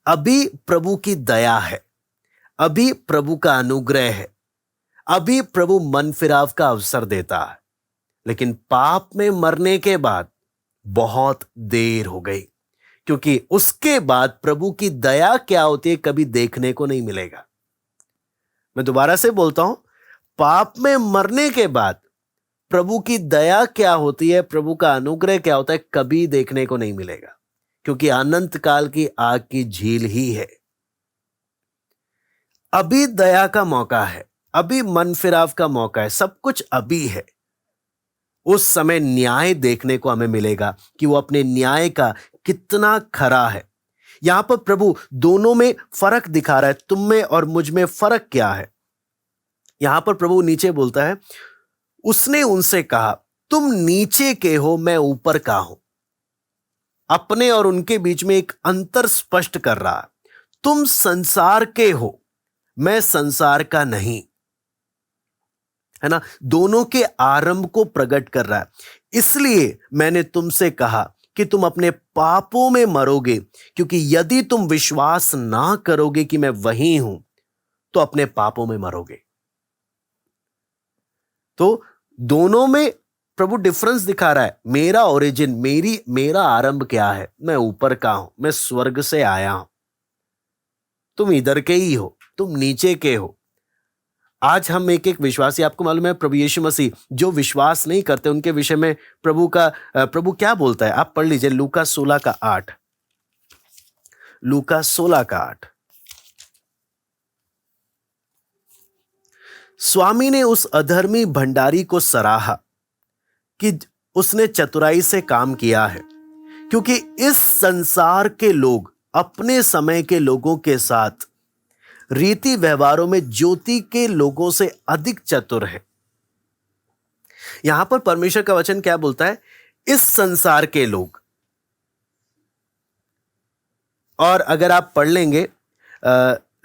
अभी प्रभु की दया है, अभी प्रभु का अनुग्रह है, अभी प्रभु मन फिराव का अवसर देता है। लेकिन पाप में मरने के बाद बहुत देर हो गई, क्योंकि उसके बाद प्रभु की दया क्या होती है कभी देखने को नहीं मिलेगा। मैं दोबारा से बोलता हूं, पाप में मरने के बाद प्रभु की दया क्या होती है, प्रभु का अनुग्रह क्या होता है, कभी देखने को नहीं मिलेगा, क्योंकि अनंत काल की आग की झील ही है। अभी दया का मौका है, अभी मन फिराव का मौका है, सब कुछ अभी है। उस समय न्याय देखने को हमें मिलेगा कि वो अपने न्याय का कितना खरा है। यहां पर प्रभु दोनों में फर्क दिखा रहा है। तुम में और मुझ में फर्क क्या है? यहां पर प्रभु नीचे बोलता है, उसने उनसे कहा, तुम नीचे के हो, मैं ऊपर का हूं। अपने और उनके बीच में एक अंतर स्पष्ट कर रहा है। तुम संसार के हो, मैं संसार का नहीं, है ना। दोनों के आरंभ को प्रकट कर रहा है। इसलिए मैंने तुमसे कहा कि तुम अपने पापों में मरोगे, क्योंकि यदि तुम विश्वास ना करोगे कि मैं वही हूं, तो अपने पापों में मरोगे। तो दोनों में प्रभु डिफरेंस दिखा रहा है। मेरा ओरिजिन, मेरा आरंभ क्या है? मैं ऊपर का हूं, मैं स्वर्ग से आया हूं। तुम इधर के ही हो, तुम नीचे के हो। आज हम एक एक विश्वासी, आपको मालूम है प्रभु यीशु मसीह जो विश्वास नहीं करते उनके विषय में प्रभु क्या बोलता है? आप पढ़ लीजिए लूका 16:8। लूका 16:8। स्वामी ने उस अधर्मी भंडारी को सराहा कि उसने चतुराई से काम किया है, क्योंकि इस संसार के लोग अपने समय के लोगों के साथ रीति व्यवहारों में ज्योति के लोगों से अधिक चतुर है। यहां पर परमेश्वर का वचन क्या बोलता है? इस संसार के लोग। और अगर आप पढ़ लेंगे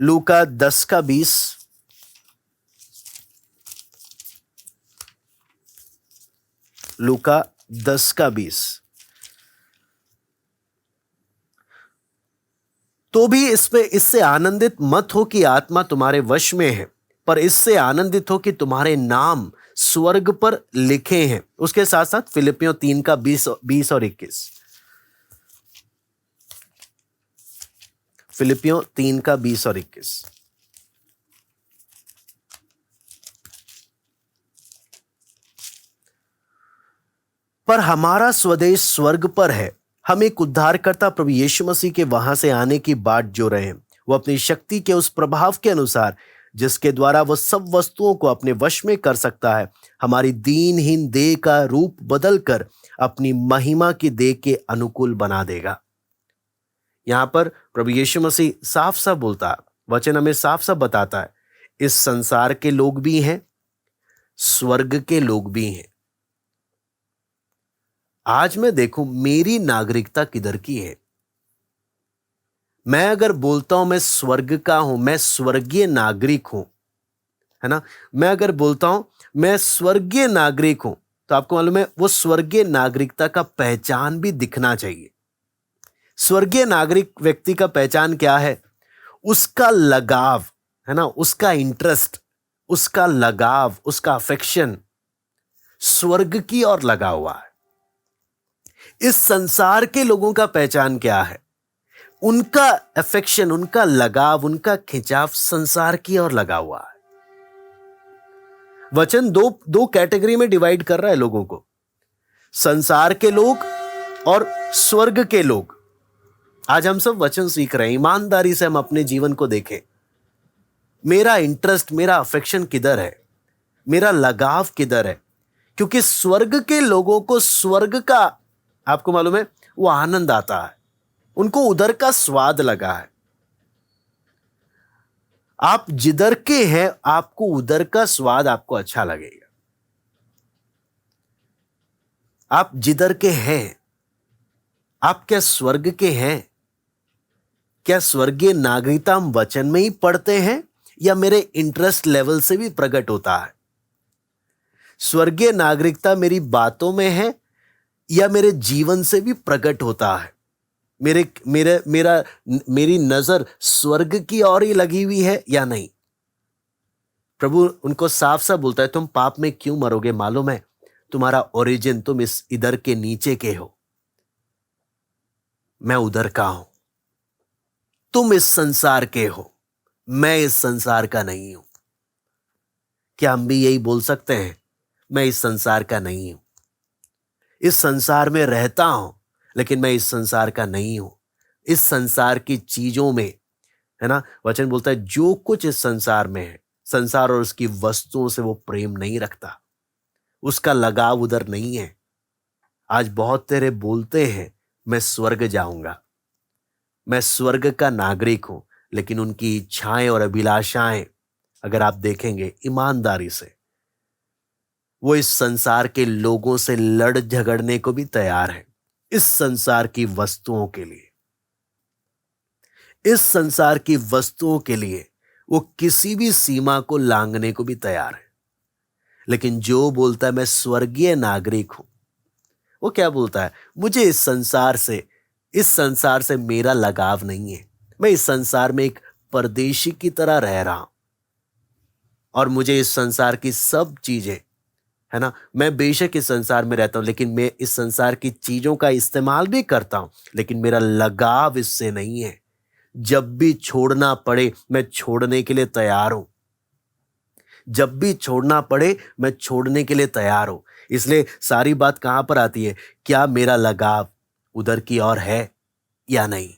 लूका 10:20, लूका 10:20, तो भी इससे आनंदित मत हो कि आत्मा तुम्हारे वश में है, पर इससे आनंदित हो कि तुम्हारे नाम स्वर्ग पर लिखे हैं। उसके साथ साथ फिलिपियों 3:20 और 21। फिलिपियों 3:20 और 21। पर हमारा स्वदेश स्वर्ग पर है। हम एक उद्धारकर्ता प्रभु यीशु मसीह के वहां से आने की बाट जो रहे हैं। वो अपनी शक्ति के उस प्रभाव के अनुसार जिसके द्वारा वो सब वस्तुओं को अपने वश में कर सकता है, हमारी दीनहीन देह का रूप बदलकर अपनी महिमा की देह के अनुकूल बना देगा। यहां पर प्रभु यीशु मसीह साफ साफ बोलता है, वचन हमें साफ साफ बताता है, इस संसार के लोग भी हैं, स्वर्ग के लोग भी हैं। आज मैं देखूं मेरी नागरिकता किधर की है। मैं अगर बोलता हूं मैं स्वर्ग का हूं, मैं स्वर्गीय नागरिक हूं, है ना, मैं अगर बोलता हूं मैं स्वर्गीय नागरिक हूं, तो आपको मालूम है वो स्वर्गीय नागरिकता का पहचान भी दिखना चाहिए। स्वर्गीय नागरिक व्यक्ति का पहचान क्या है? उसका लगाव, है ना, उसका इंटरेस्ट, उसका लगाव, उसका अफेक्शन स्वर्ग की ओर लगा हुआ है। इस संसार के लोगों का पहचान क्या है? उनका अफेक्शन, उनका लगाव, उनका खिंचाव संसार की ओर लगा हुआ है। वचन दो कैटेगरी में डिवाइड कर रहा है लोगों को, संसार के लोग और स्वर्ग के लोग। आज हम सब वचन सीख रहे हैं, ईमानदारी से हम अपने जीवन को देखें। मेरा इंटरेस्ट, मेरा अफेक्शन किधर है? मेरा लगाव किधर है? क्योंकि स्वर्ग के लोगों को स्वर्ग का, आपको मालूम है, वो आनंद आता है, उनको उधर का स्वाद लगा है। आप जिधर के हैं आपको उधर का स्वाद आपको अच्छा लगेगा। आप जिधर के हैं, आप क्या स्वर्ग के हैं? क्या स्वर्गीय नागरिकता हम वचन में ही पढ़ते हैं या मेरे इंटरेस्ट लेवल से भी प्रकट होता है? स्वर्गीय नागरिकता मेरी बातों में है या मेरे जीवन से भी प्रकट होता है? मेरी नजर स्वर्ग की ओर ही लगी हुई है या नहीं? प्रभु उनको साफ साफ बोलता है, तुम पाप में क्यों मरोगे? मालूम है तुम्हारा ओरिजिन, तुम इधर के नीचे के हो, मैं उधर का हूं। तुम इस संसार के हो, मैं इस संसार का नहीं हूं। क्या हम भी यही बोल सकते हैं, मैं इस संसार का नहीं हूं, इस संसार में रहता हूं, लेकिन मैं इस संसार का नहीं हूं, इस संसार की चीजों में, है ना, वचन बोलता है जो कुछ इस संसार में है, संसार और उसकी वस्तुओं से वो प्रेम नहीं रखता, उसका लगाव उधर नहीं है। आज बहुत तेरे बोलते हैं मैं स्वर्ग जाऊंगा, मैं स्वर्ग का नागरिक हूं, लेकिन उनकी इच्छाएं और अभिलाषाएं अगर आप देखेंगे ईमानदारी से, वो इस संसार के लोगों से लड़ झगड़ने को भी तैयार है, इस संसार की वस्तुओं के लिए, इस संसार की वस्तुओं के लिए वो किसी भी सीमा को लांघने को भी तैयार है। लेकिन जो बोलता है मैं स्वर्गीय नागरिक हूं, वो क्या बोलता है, मुझे इस संसार से मेरा लगाव नहीं है, मैं इस संसार में एक परदेशी की तरह रह रहा हूं, और मुझे इस संसार की सब चीजें, है ना, मैं बेशक इस संसार में रहता हूं, लेकिन मैं इस संसार की चीजों का इस्तेमाल भी करता हूं, लेकिन मेरा लगाव इससे नहीं है। जब भी छोड़ना पड़े मैं छोड़ने के लिए तैयार हूं, जब भी छोड़ना पड़े मैं छोड़ने के लिए तैयार हूं। इसलिए सारी बात कहां पर आती है, क्या मेरा लगाव उधर की ओर है या नहीं।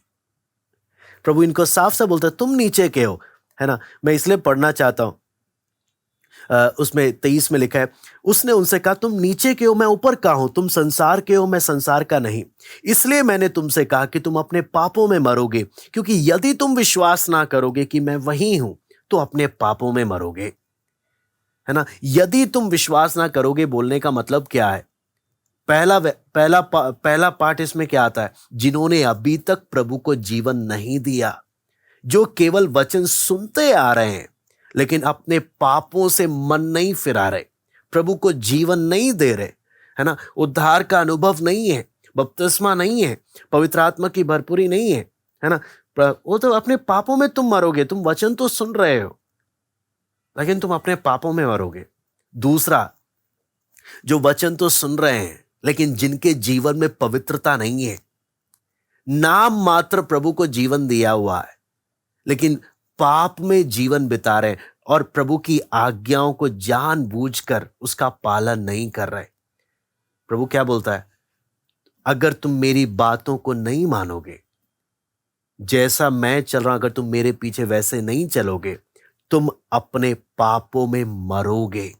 प्रभु इनको साफ साफ बोलता है तुम नीचे के हो, है ना। मैं इसलिए पढ़ना चाहता हूं, उसमें 23 में लिखा है, उसने उनसे कहा तुम नीचे के हो मैं ऊपर का हूं, तुम संसार के हो मैं संसार का नहीं, इसलिए मैंने तुमसे कहा कि तुम अपने पापों में मरोगे, क्योंकि यदि तुम विश्वास ना करोगे कि मैं वही हूं तो अपने पापों में मरोगे, है ना। यदि तुम विश्वास ना करोगे बोलने का मतलब क्या है, पहला पार्ट इसमें क्या आता है, जिन्होंने अभी तक प्रभु को जीवन नहीं दिया, जो केवल वचन सुनते आ रहे हैं लेकिन अपने पापों से मन नहीं फिरा रहे, प्रभु को जीवन नहीं दे रहे, है ना, उद्धार का अनुभव नहीं है, बपतिस्मा नहीं है, पवित्र आत्मा की भरपूरी नहीं है ना, वो तो अपने पापों में तुम मरोगे। तुम वचन तो सुन रहे हो लेकिन तुम अपने पापों में मरोगे। दूसरा, जो वचन तो सुन रहे हैं लेकिन जिनके जीवन में पवित्रता नहीं है, नाम मात्र प्रभु को जीवन दिया हुआ है लेकिन पाप में जीवन बिता रहे और प्रभु की आज्ञाओं को जानबूझकर उसका पालन नहीं कर रहे। प्रभु क्या बोलता है, अगर तुम मेरी बातों को नहीं मानोगे, जैसा मैं चल रहा हूं, अगर तुम मेरे पीछे वैसे नहीं चलोगे, तुम अपने पापों में मरोगे,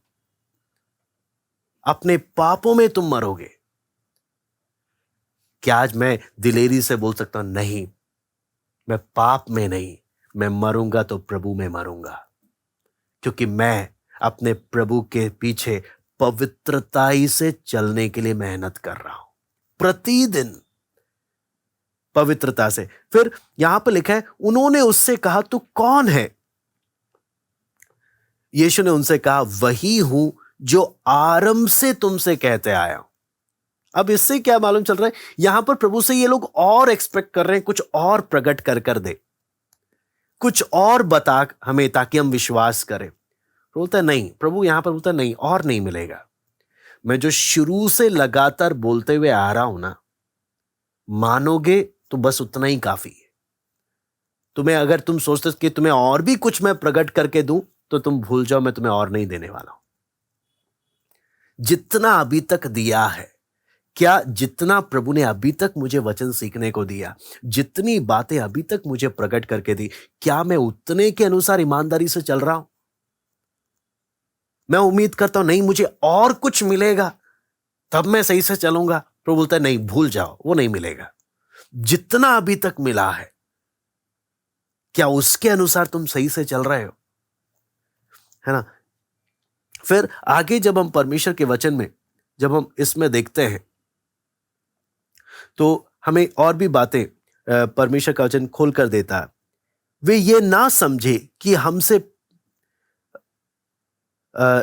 अपने पापों में तुम मरोगे। क्या आज मैं दिलेरी से बोल सकता हूं, नहीं, मैं पाप में नहीं, मैं मरूंगा तो प्रभु में मरूंगा, क्योंकि मैं अपने प्रभु के पीछे पवित्रताई से चलने के लिए मेहनत कर रहा हूं, प्रतिदिन पवित्रता से। फिर यहां पर लिखा है, उन्होंने उससे कहा तू कौन है। यीशु ने उनसे कहा, वही हूं जो आरंभ से तुमसे कहते आया हूं। अब इससे क्या मालूम चल रहा है, यहां पर प्रभु से ये लोग और एक्सपेक्ट कर रहे हैं, कुछ और प्रकट कर दे, कुछ और बता हमें ताकि हम विश्वास करें। बोलता है नहीं, प्रभु यहां पर बोलता है नहीं, और नहीं मिलेगा। मैं जो शुरू से लगातार बोलते हुए आ रहा हूं ना, मानोगे तो बस उतना ही काफी है। तुम्हें, अगर तुम सोचते कि तुम्हें और भी कुछ मैं प्रकट करके दूं तो तुम भूल जाओ, मैं तुम्हें और नहीं देने वाला हूं। जितना अभी तक दिया है, क्या जितना प्रभु ने अभी तक मुझे वचन सीखने को दिया, जितनी बातें अभी तक मुझे प्रकट करके दी, क्या मैं उतने के अनुसार ईमानदारी से चल रहा हूं। मैं उम्मीद करता हूं नहीं मुझे और कुछ मिलेगा तब मैं सही से चलूंगा। प्रभु बोलता है नहीं, भूल जाओ, वो नहीं मिलेगा। जितना अभी तक मिला है, क्या उसके अनुसार तुम सही से चल रहे हो, है ना। फिर आगे जब हम परमेश्वर के वचन में, जब हम इसमें देखते हैं तो हमें और भी बातें परमेश्वर का वचन खोल कर देता है। वे ये ना समझे कि हमसे,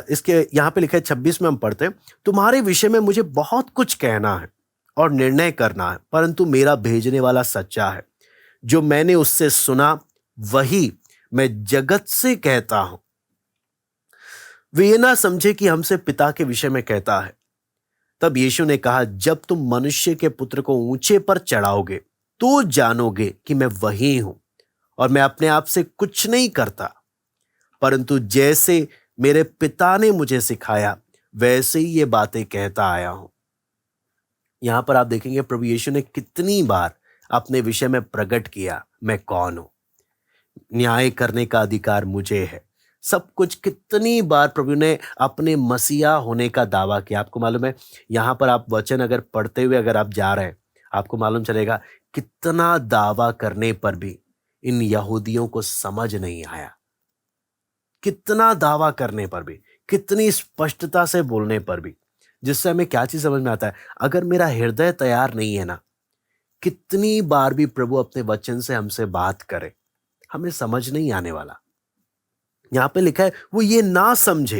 इसके यहां पे लिखा है 26 में हम पढ़ते हैं, तुम्हारे विषय में मुझे बहुत कुछ कहना है और निर्णय करना है, परंतु मेरा भेजने वाला सच्चा है, जो मैंने उससे सुना वही मैं जगत से कहता हूं। वे ये ना समझे कि हमसे पिता के विषय में कहता है। तब यीशु ने कहा, जब तुम मनुष्य के पुत्र को ऊंचे पर चढ़ाओगे तो जानोगे कि मैं वही हूं, और मैं अपने आप से कुछ नहीं करता, परंतु जैसे मेरे पिता ने मुझे सिखाया वैसे ही ये बातें कहता आया हूं। यहां पर आप देखेंगे प्रभु यीशु ने कितनी बार अपने विषय में प्रकट किया, मैं कौन हूं, न्याय करने का अधिकार मुझे है। सब कुछ कितनी बार प्रभु ने अपने मसीहा होने का दावा किया। आपको मालूम है, यहां पर आप वचन अगर पढ़ते हुए अगर आप जा रहे हैं, आपको मालूम चलेगा कितना दावा करने पर भी इन यहूदियों को समझ नहीं आया। कितना दावा करने पर भी, कितनी स्पष्टता से बोलने पर भी, जिससे हमें क्या चीज समझ में आता है, अगर मेरा हृदय तैयार नहीं है ना, कितनी बार भी प्रभु अपने वचन से हमसे बात करे, हमें समझ नहीं आने वाला। यहां पे लिखा है वो ये ना समझे,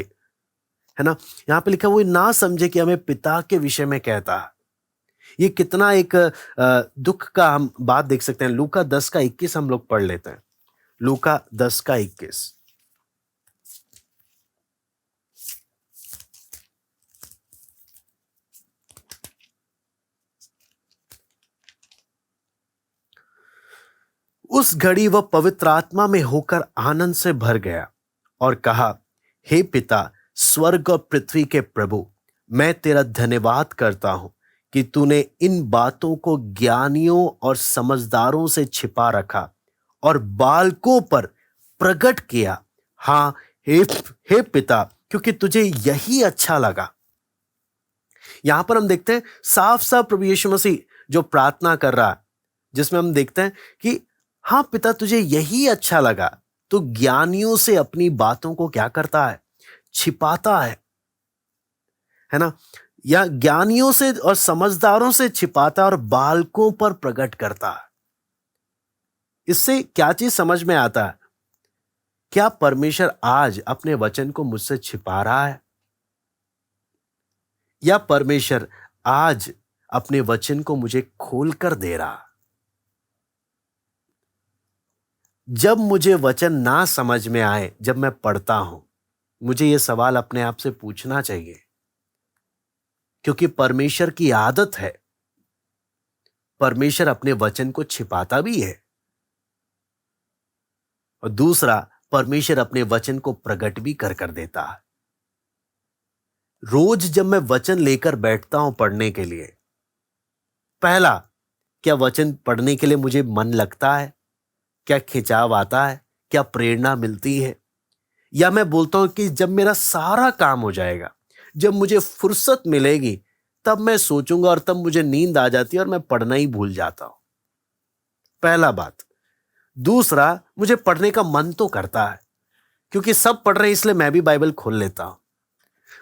है ना, यहां पे लिखा है वो ना समझे कि हमें पिता के विषय में कहता है। ये कितना एक दुख का हम बात देख सकते हैं। लूका 10 का 21 हम लोग पढ़ लेते हैं। लूका 10 का 21। उस घड़ी वह पवित्र आत्मा में होकर आनंद से भर गया और कहा, हे पिता, स्वर्ग और पृथ्वी के प्रभु, मैं तेरा धन्यवाद करता हूं कि तूने इन बातों को ज्ञानियों और समझदारों से छिपा रखा और बालकों पर प्रकट किया। हाँ, हे हे पिता, क्योंकि तुझे यही अच्छा लगा। यहां पर हम देखते हैं साफ साफ प्रभु यीशु मसीह जो प्रार्थना कर रहा है, जिसमें हम देखते हैं कि हाँ पिता, तुझे यही अच्छा लगा, तो ज्ञानियों से अपनी बातों को क्या करता है, छिपाता है ना, या ज्ञानियों से और समझदारों से छिपाता है और बालकों पर प्रकट करता है। इससे क्या चीज समझ में आता है? क्या परमेश्वर आज अपने वचन को मुझसे छिपा रहा है, या परमेश्वर आज अपने वचन को मुझे खोलकर दे रहा? जब मुझे वचन ना समझ में आए, जब मैं पढ़ता हूं, मुझे यह सवाल अपने आप से पूछना चाहिए, क्योंकि परमेश्वर की आदत है, परमेश्वर अपने वचन को छिपाता भी है, और दूसरा, परमेश्वर अपने वचन को प्रकट भी कर देता है। रोज जब मैं वचन लेकर बैठता हूं पढ़ने के लिए, पहला, क्या वचन पढ़ने के लिए मुझे मन लगता है? क्या खिंचाव आता है? क्या प्रेरणा मिलती है? या मैं बोलता हूं कि जब मेरा सारा काम हो जाएगा, जब मुझे फुर्सत मिलेगी, तब मैं सोचूंगा और तब मुझे नींद आ जाती है और मैं पढ़ना ही भूल जाता हूं। पहला बात। दूसरा, मुझे पढ़ने का मन तो करता है, क्योंकि सब पढ़ रहे हैं इसलिए मैं भी बाइबल खोल लेता हूं।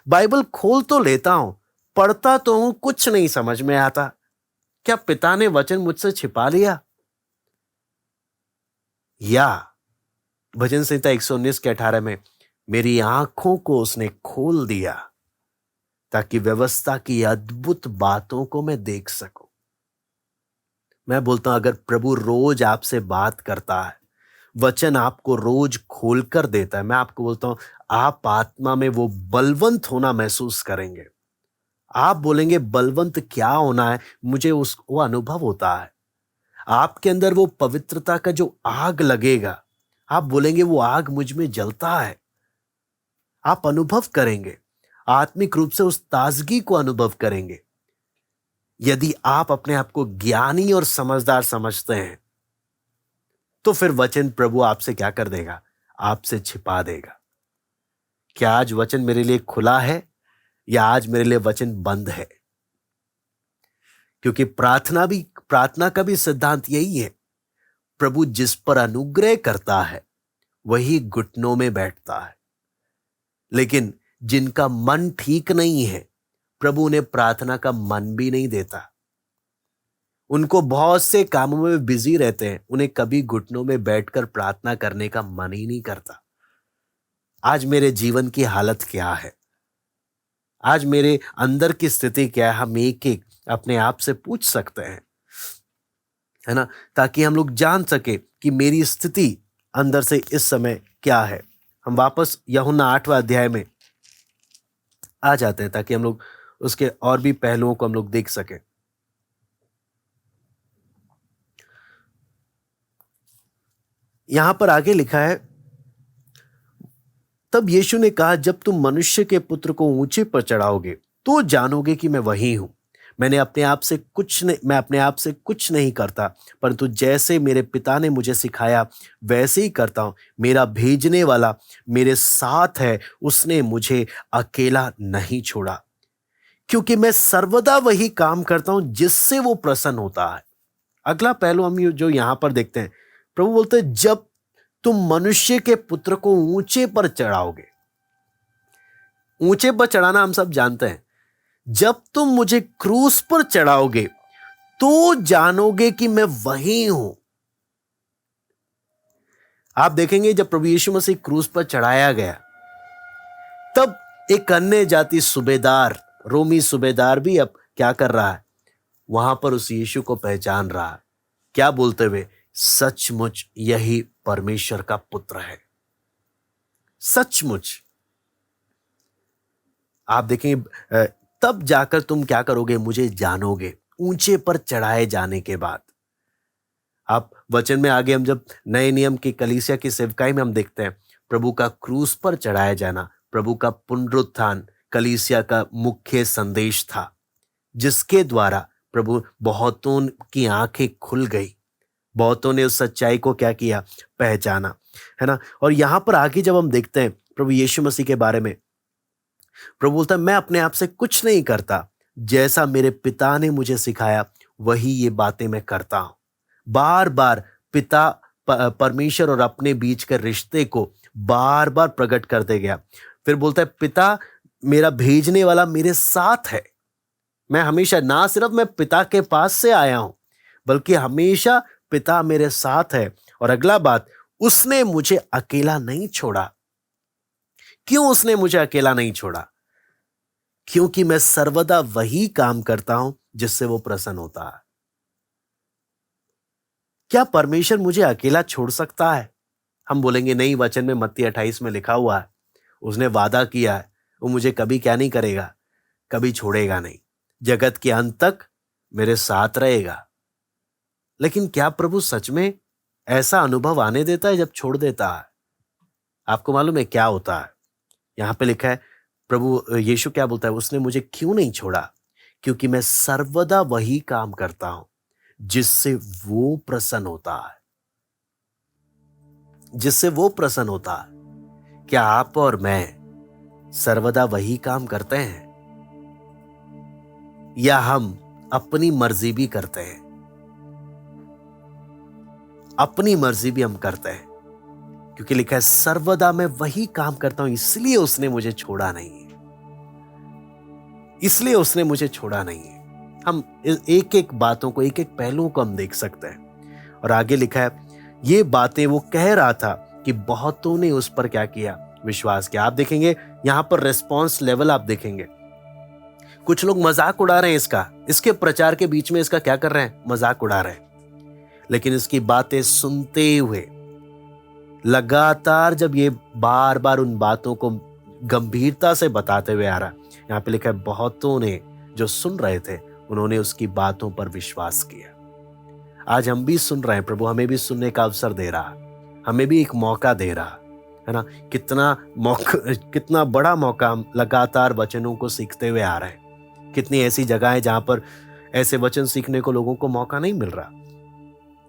बाइबल खोल तो लेता हूं, पढ़ता तो हूं, कुछ नहीं समझ में आता। क्या पिता ने वचन मुझसे छिपा लिया? या भजन संहिता 119 के 18 में, मेरी आंखों को उसने खोल दिया ताकि व्यवस्था की अद्भुत बातों को मैं देख सकूं। मैं बोलता हूं, अगर प्रभु रोज आपसे बात करता है, वचन आपको रोज खोलकर देता है, मैं आपको बोलता हूं, आप आत्मा में वो बलवंत होना महसूस करेंगे। आप बोलेंगे बलवंत क्या होना है, मुझे उस वो अनुभव होता है। आपके अंदर वो पवित्रता का जो आग लगेगा, आप बोलेंगे वो आग मुझ में जलता है। आप अनुभव करेंगे, आत्मिक रूप से उस ताजगी को अनुभव करेंगे। यदि आप अपने आप को ज्ञानी और समझदार समझते हैं, तो फिर वचन प्रभु आपसे क्या कर देगा, आपसे छिपा देगा। क्या आज वचन मेरे लिए खुला है, या आज मेरे लिए वचन बंद है? क्योंकि प्रार्थना का भी सिद्धांत यही है, प्रभु जिस पर अनुग्रह करता है वही घुटनों में बैठता है। लेकिन जिनका मन ठीक नहीं है, प्रभु उन्हें प्रार्थना का मन भी नहीं देता। उनको बहुत से कामों में बिजी रहते हैं, उन्हें कभी घुटनों में बैठकर प्रार्थना करने का मन ही नहीं करता। आज मेरे जीवन की हालत क्या है, आज मेरे अंदर की स्थिति क्या है, हम एक एक अपने आप से पूछ सकते हैं, है ना, ताकि हम लोग जान सके कि मेरी स्थिति अंदर से इस समय क्या है। हम वापस यूहन्ना 8वां अध्याय में आ जाते हैं, ताकि हम लोग उसके और भी पहलुओं को हम लोग देख सकें। यहां पर आगे लिखा है, तब यीशु ने कहा, जब तुम मनुष्य के पुत्र को ऊंचे पर चढ़ाओगे तो जानोगे कि मैं वही हूं। मैं अपने आप से कुछ नहीं करता, परंतु जैसे मेरे पिता ने मुझे सिखाया वैसे ही करता हूं। मेरा भेजने वाला मेरे साथ है, उसने मुझे अकेला नहीं छोड़ा, क्योंकि मैं सर्वदा वही काम करता हूं जिससे वो प्रसन्न होता है। अगला पहलू हम जो यहां पर देखते हैं, प्रभु बोलते हैं, जब तुम मनुष्य के पुत्र को ऊंचे पर चढ़ाओगे। ऊंचे पर चढ़ाना हम सब जानते हैं। जब तुम मुझे क्रूस पर चढ़ाओगे तो जानोगे कि मैं वही हूं। आप देखेंगे जब प्रभु यीशु मसीह क्रूस पर चढ़ाया गया, तब एक अन्य जाति सूबेदार, रोमी सूबेदार भी अब क्या कर रहा है, वहां पर उस यीशु को पहचान रहा है। क्या बोलते हुए, सचमुच यही परमेश्वर का पुत्र है। सचमुच। आप देखेंगे तब जाकर तुम क्या करोगे, मुझे जानोगे, ऊंचे पर चढ़ाए जाने के बाद। आप वचन में आगे हम जब नए नियम की कलीसिया की सेवकाई में हम देखते हैं, प्रभु का क्रूस पर चढ़ाया जाना, प्रभु का पुनरुत्थान कलीसिया का मुख्य संदेश था, जिसके द्वारा प्रभु बहुतों की आंखें खुल गई, बहुतों ने उस सच्चाई को क्या किया, पहचाना, है ना। और यहां पर आगे जब हम देखते हैं प्रभु यीशु मसीह के बारे में, प्रभु बोलता है, मैं अपने आप से कुछ नहीं करता, जैसा मेरे पिता ने मुझे सिखाया वही ये बातें मैं करता हूं। बार बार पिता परमेश्वर और अपने बीच के रिश्ते को बार बार प्रकट करते गया। फिर बोलता है, पिता मेरा भेजने वाला मेरे साथ है। मैं हमेशा, ना सिर्फ मैं पिता के पास से आया हूं, बल्कि हमेशा पिता मेरे साथ है। और अगला बात, उसने मुझे अकेला नहीं छोड़ा। क्यों उसने मुझे अकेला नहीं छोड़ा? क्योंकि मैं सर्वदा वही काम करता हूं जिससे वो प्रसन्न होता है। क्या परमेश्वर मुझे अकेला छोड़ सकता है? हम बोलेंगे नहीं, वचन में मत्ती 28 में लिखा हुआ है, उसने वादा किया है, वो मुझे कभी क्या नहीं करेगा, कभी छोड़ेगा नहीं, जगत के अंत तक मेरे साथ रहेगा। लेकिन क्या प्रभु सच में ऐसा अनुभव आने देता है जब छोड़ देता है? आपको मालूम है क्या होता है? यहां पे लिखा है, प्रभु यीशु क्या बोलता है, उसने मुझे क्यों नहीं छोड़ा? क्योंकि मैं सर्वदा वही काम करता हूं जिससे वो प्रसन्न होता है, जिससे वो प्रसन्न होता है। क्या आप और मैं सर्वदा वही काम करते हैं, या हम अपनी मर्जी भी करते हैं? अपनी मर्जी भी हम करते हैं, क्योंकि लिखा है सर्वदा मैं वही काम करता हूं, इसलिए उसने मुझे छोड़ा नहीं है, इसलिए उसने मुझे छोड़ा नहीं है। हम एक एक बातों को, एक एक पहलुओं को हम देख सकते हैं। और आगे लिखा है, ये बातें वो कह रहा था कि बहुतों ने उस पर क्या किया, विश्वास किया। आप देखेंगे यहां पर रेस्पॉन्स लेवल आप देखेंगे, कुछ लोग मजाक उड़ा रहे हैं इसके प्रचार के बीच में इसका क्या कर रहे हैं, मजाक उड़ा रहे हैं। लेकिन इसकी बातें सुनते हुए लगातार, जब ये बार बार उन बातों को गंभीरता से बताते हुए आ रहा, यहां पे लिखा है बहुतों ने जो सुन रहे थे उन्होंने उसकी बातों पर विश्वास किया। आज हम भी सुन रहे हैं, प्रभु हमें भी सुनने का अवसर दे रहा, हमें भी एक मौका दे रहा है ना। कितना बड़ा मौका, हम लगातार वचनों को सीखते हुए आ रहे हैं। कितनी ऐसी जगह है जहां पर ऐसे वचन सीखने को लोगों को मौका नहीं मिल रहा,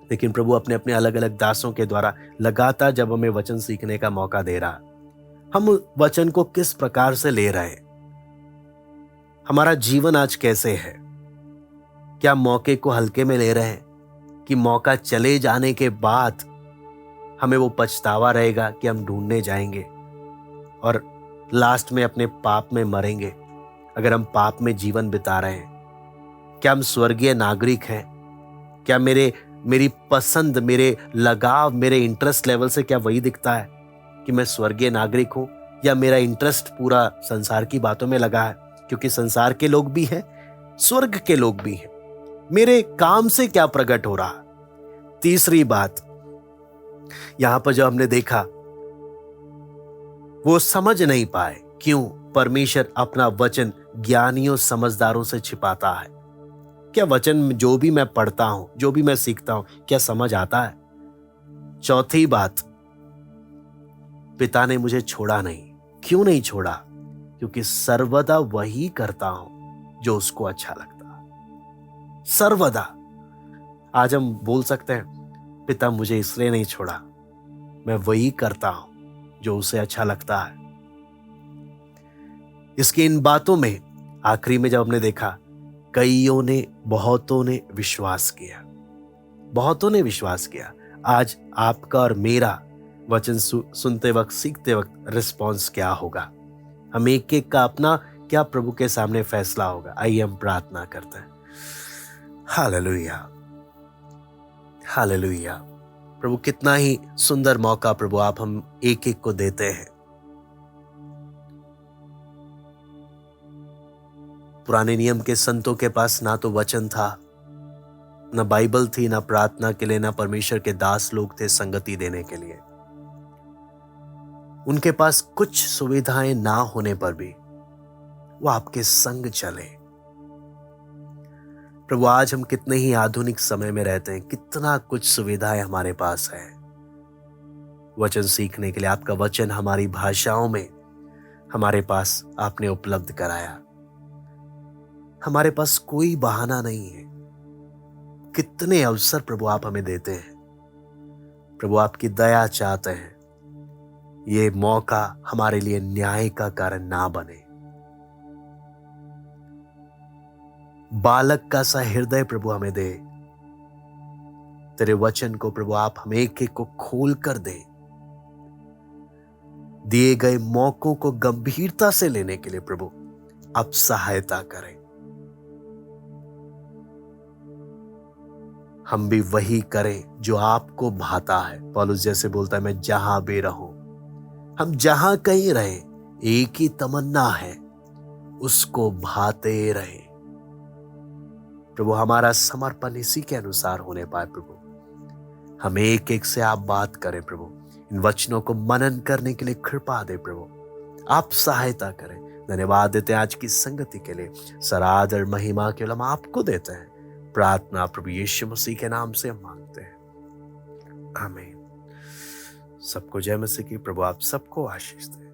लेकिन प्रभु अपने अपने अलग अलग दासों के द्वारा लगातार जब हमें वचन सीखने का मौका दे रहा, हम वचन को किस प्रकार से ले रहे हैं, हमारा जीवन आज कैसे है? क्या मौके को हल्के में ले रहे हैं, कि मौका चले जाने के बाद हमें वो पछतावा रहेगा कि हम ढूंढने जाएंगे और लास्ट में अपने पाप में मरेंगे? अगर हम पाप में जीवन बिता रहे हैं, क्या हम स्वर्गीय नागरिक हैं? क्या मेरी पसंद, मेरे लगाव, मेरे इंटरेस्ट लेवल से क्या वही दिखता है कि मैं स्वर्गीय नागरिक हूं, या मेरा इंटरेस्ट पूरा संसार की बातों में लगा है? क्योंकि संसार के लोग भी हैं, स्वर्ग के लोग भी हैं। मेरे काम से क्या प्रकट हो रहा? तीसरी बात, यहां पर जो हमने देखा, वो समझ नहीं पाए क्यों परमेश्वर अपना वचन ज्ञानियों समझदारों से छिपाता है। क्या वचन जो भी मैं पढ़ता हूं, जो भी मैं सीखता हूं, क्या समझ आता है? चौथी बात, पिता ने मुझे छोड़ा नहीं, क्यों नहीं छोड़ा? क्योंकि सर्वदा वही करता हूं जो उसको अच्छा लगता है। सर्वदा। आज हम बोल सकते हैं, पिता मुझे इसलिए नहीं छोड़ा, मैं वही करता हूं जो उसे अच्छा लगता है। इसकी इन बातों में आखिरी में जब हमने देखा, बहुतों ने विश्वास किया। बहुतों ने विश्वास किया। आज आपका और मेरा वचन सुनते वक्त, सीखते वक्त रिस्पॉन्स क्या होगा? हम एक एक का अपना क्या प्रभु के सामने फैसला होगा? आइए हम प्रार्थना करते हैं। Hallelujah, hallelujah. प्रभु कितना ही सुंदर मौका प्रभु आप हम एक एक को देते हैं। पुराने नियम के संतों के पास ना तो वचन था, ना बाइबल थी, ना प्रार्थना के लिए, ना परमेश्वर के दास लोग थे संगति देने के लिए। उनके पास कुछ सुविधाएं ना होने पर भी वो आपके संग चले। प्रभु आज हम कितने ही आधुनिक समय में रहते हैं, कितना कुछ सुविधाएं हमारे पास है वचन सीखने के लिए। आपका वचन हमारी भाषाओं में हमारे पास आपने उपलब्ध कराया। हमारे पास कोई बहाना नहीं है। कितने अवसर प्रभु आप हमें देते हैं। प्रभु आपकी दया चाहते हैं, ये मौका हमारे लिए न्याय का कारण ना बने। बालक का सा हृदय प्रभु हमें दे। तेरे वचन को प्रभु आप हमें एक एक को खोल कर दे। दिए गए मौकों को गंभीरता से लेने के लिए प्रभु आप सहायता करें। हम भी वही करें जो आपको भाता है। पौलुस जैसे बोलता है, मैं जहां भी रहूं, हम जहां कहीं रहे, एक ही तमन्ना है, उसको भाते रहे। प्रभु हमारा समर्पण इसी के अनुसार होने पाए। प्रभु हम एक एक से आप बात करें। प्रभु इन वचनों को मनन करने के लिए कृपा दे। प्रभु आप सहायता करें। धन्यवाद देते हैं आज की संगति के लिए। सरादर महिमा केवल हम आपको देते हैं। प्रार्थना प्रभु यीशु मसीह के नाम से हम मांगते हैं, आमीन। सबको जय मसीह की। प्रभु आप सबको आशीष दे।